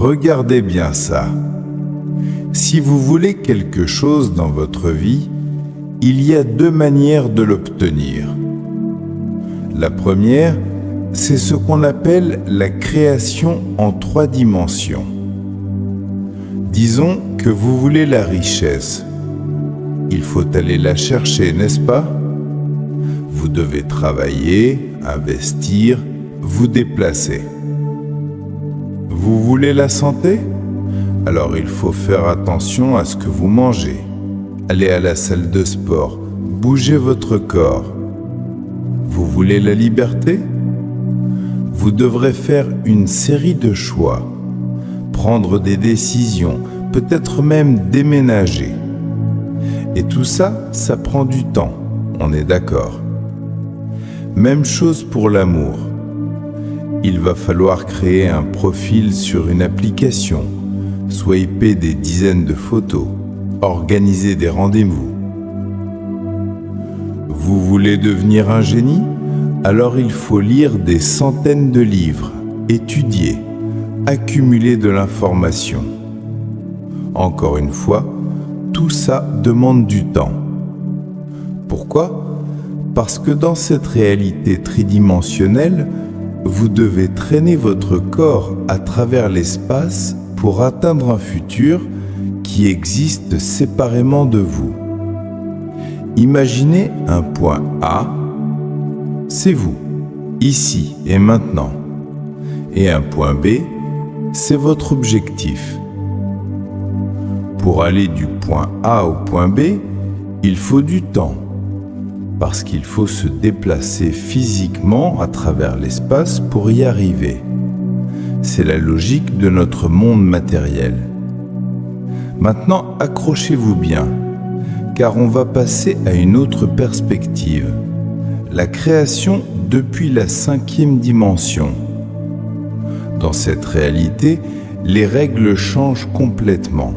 Regardez bien ça. Si vous voulez quelque chose dans votre vie, il y a deux manières de l'obtenir. La première, c'est ce qu'on appelle la création en 3 dimensions. Disons que vous voulez la richesse. Il faut aller la chercher, n'est-ce pas? Vous devez travailler, investir, vous déplacer. Vous voulez la santé? Alors il faut faire attention à ce que vous mangez. Allez à la salle de sport, bougez votre corps. Vous voulez la liberté? Vous devrez faire une série de choix, prendre des décisions, peut-être même déménager. Et tout ça, ça prend du temps, on est d'accord. Même chose pour l'amour. Il va falloir créer un profil sur une application, swiper des dizaines de photos, organiser des rendez-vous. Vous voulez devenir un génie? Alors il faut lire des centaines de livres, étudier, accumuler de l'information. Encore une fois, tout ça demande du temps. Pourquoi? Parce que dans cette réalité tridimensionnelle, vous devez traîner votre corps à travers l'espace pour atteindre un futur qui existe séparément de vous. Imaginez un point A, c'est vous, ici et maintenant. Et un point B, c'est votre objectif. Pour aller du point A au point B, il faut du temps, parce qu'il faut se déplacer physiquement à travers l'espace pour y arriver. C'est la logique de notre monde matériel. Maintenant, accrochez-vous bien, car on va passer à une autre perspective, la création depuis la 5e dimension. Dans cette réalité, les règles changent complètement.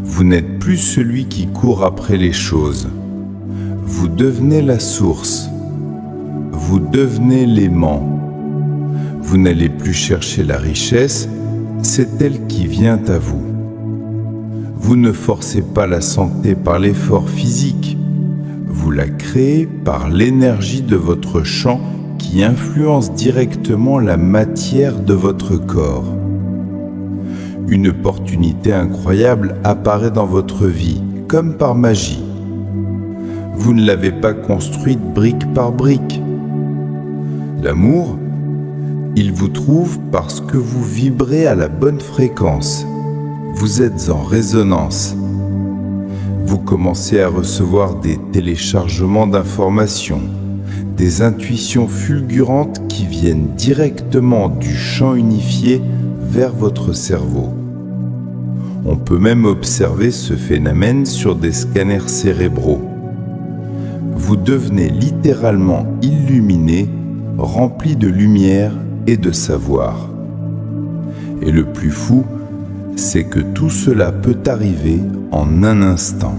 Vous n'êtes plus celui qui court après les choses. Vous devenez la source. Vous devenez l'aimant. Vous n'allez plus chercher la richesse, c'est elle qui vient à vous. Vous ne forcez pas la santé par l'effort physique. Vous la créez par l'énergie de votre champ qui influence directement la matière de votre corps. Une opportunité incroyable apparaît dans votre vie, comme par magie. Vous ne l'avez pas construite brique par brique. L'amour, il vous trouve parce que vous vibrez à la bonne fréquence. Vous êtes en résonance. Vous commencez à recevoir des téléchargements d'informations, des intuitions fulgurantes qui viennent directement du champ unifié vers votre cerveau. On peut même observer ce phénomène sur des scanners cérébraux. Vous devenez littéralement illuminé, rempli de lumière et de savoir. Et le plus fou, c'est que tout cela peut arriver en un instant,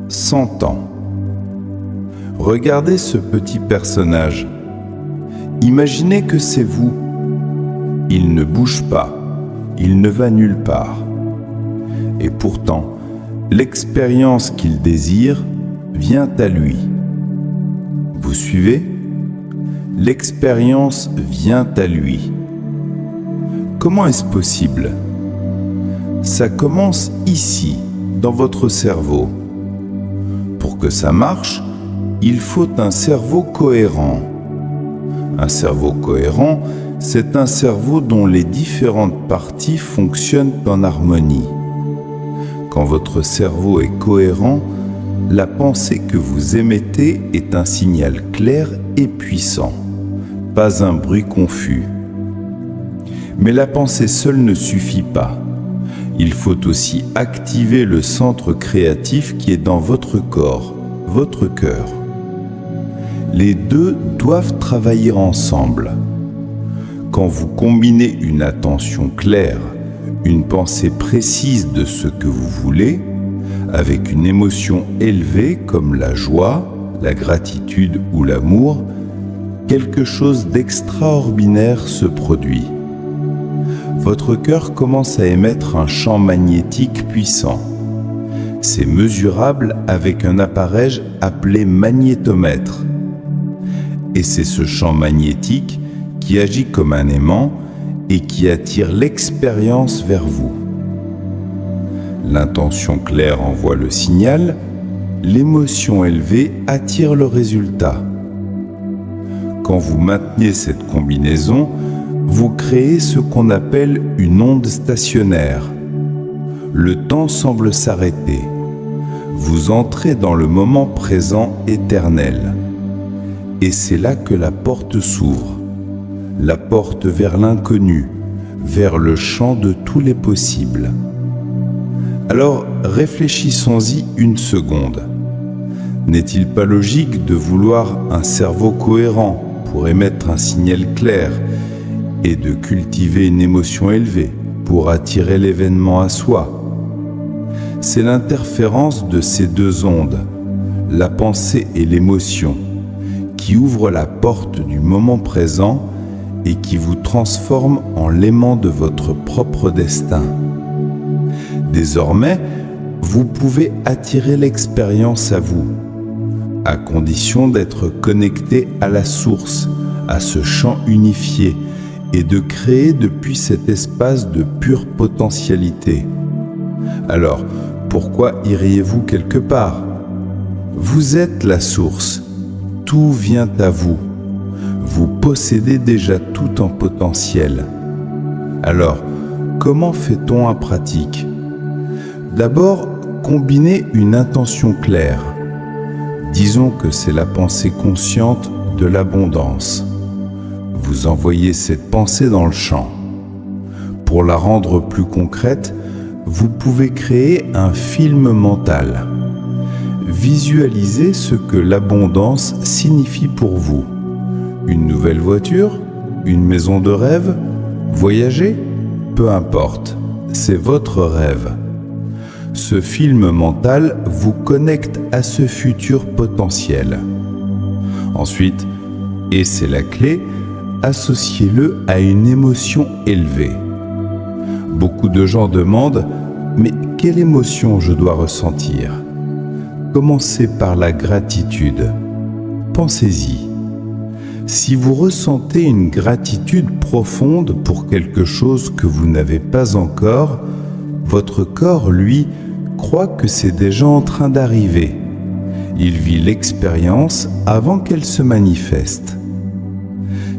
100 ans. Regardez ce petit personnage. Imaginez que c'est vous. Il ne bouge pas, il ne va nulle part. Et pourtant, l'expérience qu'il désire vient à lui. Vous suivez? L'expérience vient à lui. Comment est-ce possible? Ça commence ici, dans votre cerveau. Pour que ça marche, il faut un cerveau cohérent. Un cerveau cohérent, c'est un cerveau dont les différentes parties fonctionnent en harmonie. Quand votre cerveau est cohérent, la pensée que vous émettez est un signal clair et puissant, pas un bruit confus. Mais la pensée seule ne suffit pas. Il faut aussi activer le centre créatif qui est dans votre corps, votre cœur. Les deux doivent travailler ensemble. Quand vous combinez une attention claire, une pensée précise de ce que vous voulez, avec une émotion élevée comme la joie, la gratitude ou l'amour, quelque chose d'extraordinaire se produit. votre cœur commence à émettre un champ magnétique puissant. C'est mesurable avec un appareil appelé magnétomètre. Et c'est ce champ magnétique qui agit comme un aimant et qui attire l'expérience vers vous. L'intention claire envoie le signal, l'émotion élevée attire le résultat. Quand vous maintenez cette combinaison, vous créez ce qu'on appelle une onde stationnaire. Le temps semble s'arrêter. Vous entrez dans le moment présent éternel. Et c'est là que la porte s'ouvre. La porte vers l'inconnu, vers le champ de tous les possibles. Alors réfléchissons-y une seconde. N'est-il pas logique de vouloir un cerveau cohérent pour émettre un signal clair et de cultiver une émotion élevée pour attirer l'événement à soi? C'est l'interférence de ces deux ondes, la pensée et l'émotion, qui ouvre la porte du moment présent et qui vous transforme en l'aimant de votre propre destin. Désormais, vous pouvez attirer l'expérience à vous, à condition d'être connecté à la source, à ce champ unifié, et de créer depuis cet espace de pure potentialité. Alors, pourquoi iriez-vous quelque part? Vous êtes la source, tout vient à vous. Vous possédez déjà tout en potentiel. Alors, comment fait-on en pratique? D'abord, combinez une intention claire. Disons que c'est la pensée consciente de l'abondance. Vous envoyez cette pensée dans le champ. Pour la rendre plus concrète, vous pouvez créer un film mental. Visualisez ce que l'abondance signifie pour vous. Une nouvelle voiture, une maison de rêve, voyager, peu importe, c'est votre rêve. Ce film mental vous connecte à ce futur potentiel. Ensuite, et c'est la clé, associez-le à une émotion élevée. Beaucoup de gens demandent « Mais quelle émotion je dois ressentir ?» Commencez par la gratitude. Pensez-y. Si vous ressentez une gratitude profonde pour quelque chose que vous n'avez pas encore, votre corps, lui, croit que c'est déjà en train d'arriver. Il vit l'expérience avant qu'elle se manifeste.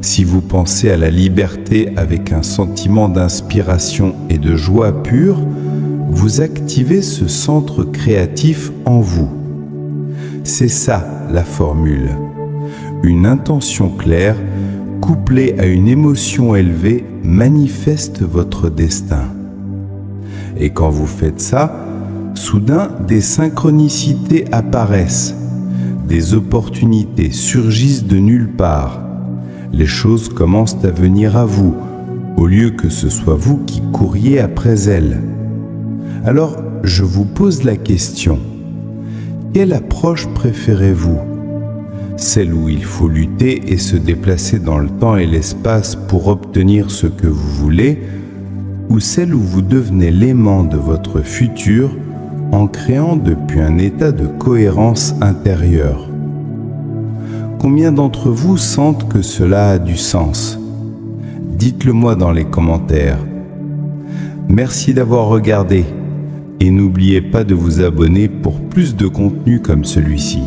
Si vous pensez à la liberté avec un sentiment d'inspiration et de joie pure, vous activez ce centre créatif en vous. C'est ça la formule. Une intention claire, couplée à une émotion élevée, manifeste votre destin. Et quand vous faites ça, soudain des synchronicités apparaissent, des opportunités surgissent de nulle part. Les choses commencent à venir à vous, au lieu que ce soit vous qui couriez après elles. Alors, je vous pose la question. Quelle approche préférez-vous? Celle où il faut lutter et se déplacer dans le temps et l'espace pour obtenir ce que vous voulez, ou celle où vous devenez l'aimant de votre futur en créant depuis un état de cohérence intérieure? Combien d'entre vous sentent que cela a du sens? Dites-le moi dans les commentaires. Merci d'avoir regardé et n'oubliez pas de vous abonner pour plus de contenu comme celui-ci.